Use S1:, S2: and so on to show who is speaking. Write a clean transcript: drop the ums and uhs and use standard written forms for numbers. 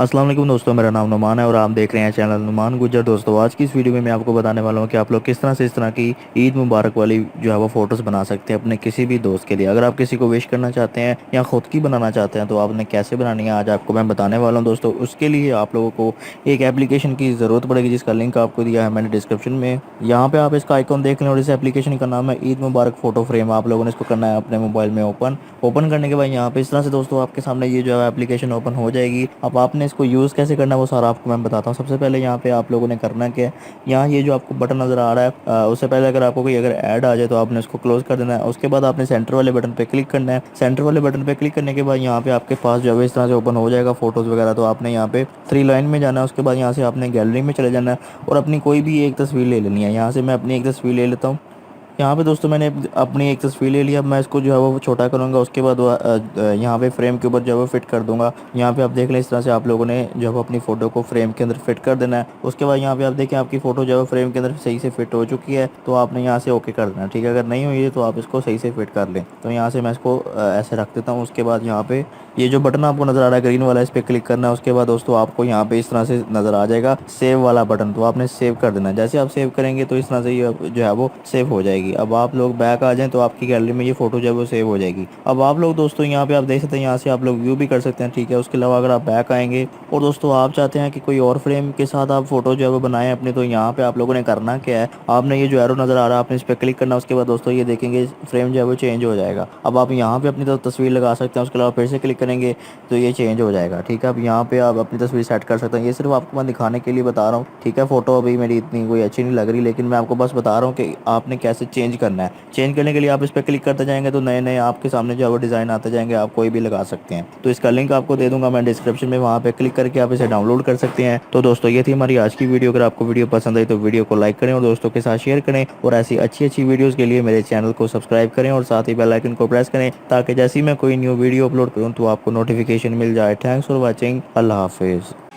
S1: अस्सलाम वालेकुम दोस्तों, मेरा नाम नुमान है और आप देख रहे हैं चैनल नुमान गुज्जर। दोस्तों, आज की इस वीडियो में मैं आपको बताने वाला हूं कि आप लोग किस तरह से इस तरह की ईद मुबारक वाली जो है वो फ़ोटोज़ बना सकते हैं अपने किसी भी दोस्त के लिए। अगर आप किसी को विश करना चाहते हैं या ख़ुद की बनाना चाहते हैं तो आपने कैसे बनानी है आज आपको मैं बताने वाला हूँ। दोस्तों, उसके लिए आप लोगों को एक एप्लीकेशन की ज़रूरत पड़ेगी जिसका लिंक आपको दिया है मैंने डिस्क्रिप्शन में। यहाँ पर आप इसका आइकॉन देख लें और इस एप्लीकेशन का नाम है ईद मुबारक फ़ोटो फ्रेम। आप लोगों ने इसको करना है अपने मोबाइल में ओपन। ओपन करने के बाद यहाँ पे इस तरह से दोस्तों आपके सामने ये जो है एप्लीकेशन ओपन हो जाएगी। अब आपने इसको यूज़ कैसे करना है वो सारा आपको मैं बताता हूँ। सबसे पहले यहाँ पे आप लोगों ने करना क्या है, यहाँ ये जो आपको बटन नज़र आ रहा है उससे पहले अगर आपको कोई अगर ऐड आ जाए तो आपने इसको क्लोज कर देना है। उसके बाद आपने सेंटर वाले बटन पे क्लिक करना है। सेंटर वाले बटन पे क्लिक करने के बाद यहाँ पे आपके पास जो है इस तरह से ओपन हो जाएगा फोटोज़ वगैरह। तो आपने यहाँ पे थ्री लाइन में जाना है। उसके बाद यहाँ से आपने गैलरी में चले जाना है और अपनी कोई भी एक तस्वीर ले लेनी है। यहाँ से मैं अपनी एक तस्वीर ले लेता हूँ। यहाँ पे दोस्तों मैंने अपनी एक तस्वीर ले ली। अब मैं इसको जो है वो छोटा करूँगा। उसके बाद यहाँ पे फ्रेम के ऊपर जो है वो फिट कर दूंगा। यहाँ पे आप देख लें इस तरह से आप लोगों ने जो है वो अपनी फ़ोटो को फ्रेम के अंदर फिट कर देना है। उसके बाद यहाँ पे आप देखें आपकी फ़ोटो जो है वो फ्रेम के अंदर सही से फिट हो चुकी है। तो आपने यहाँ से ओके कर देना है, ठीक है। अगर नहीं हुई है तो आप इसको सही से फिट कर लें। तो यहाँ से मैं इसको ऐसे रख देता हूँ। उसके बाद यहाँ पे ये जो बटन आपको नज़र आ रहा है ग्रीन वाला, इस पर क्लिक करना है। उसके बाद दोस्तों आपको यहाँ पे इस तरह से नज़र आ जाएगा सेव वाला बटन। तो आपने सेव कर देना है। जैसे आप सेव करेंगे तो इस तरह से ये जो है वो सेव हो जाएगी। अब आप लोग बैक आ जाएं तो आपकी गैलरी में ये फ़ोटो जो है वो सेव हो जाएगी। अब आप लोग दोस्तों यहाँ पे आप देख सकते हैं, यहाँ से आप लोग व्यू भी कर सकते हैं, ठीक है। उसके अलावा अगर आप बैक आएंगे और दोस्तों आप चाहते हैं कि कोई और फ्रेम के साथ आप फ़ोटो जो है वो बनाएं अपने, तो यहाँ पे आप लोगों ने करना क्या है, आपने ये जो एरो नज़र आ रहा है आपने इस पर क्लिक करना। उसके बाद दोस्तों ये देखेंगे फ्रेम जो है वो चेंज हो जाएगा। अब आप यहाँ पे अपनी तस्वीर लगा सकते हैं। उसके अलावा फिर से क्लिक करेंगे तो ये चेंज हो जाएगा, ठीक है। अब यहाँ पे आप अपनी तस्वीर सेट कर सकते हैं। ये सिर्फ आपको मैं दिखाने के लिए बता रहा हूँ, ठीक है। फ़ोटो अभी मेरी इतनी कोई अच्छी नहीं लग रही, लेकिन मैं आपको बस बता रहा हूँ कि आपने कैसे चेंज करना है। चेंज करने के लिए आप इस पर क्लिक करते जाएंगे तो नए नए आपके सामने जो है वो डिज़ाइन आते जाएंगे, आप कोई भी लगा सकते हैं। तो इसका लिंक आपको दे दूंगा मैं डिस्क्रिप्शन में, वहाँ पे क्लिक करके आप इसे डाउनलोड कर सकते हैं। तो दोस्तों ये थी हमारी आज की वीडियो। अगर आपको वीडियो पसंद आई तो वीडियो को लाइक करें और दोस्तों के साथ शेयर करें, और ऐसी अच्छी अच्छी वीडियोज़ के लिए मेरे चैनल को सब्सक्राइब करें और साथ ही बेल आइकन को प्रेस करें ताकि जैसे ही मैं कोई न्यू वीडियो अपलोड करूँ तो आपको नोटिफिकेशन मिल जाए। Thanks for watching. अल्लाह हाफिज़।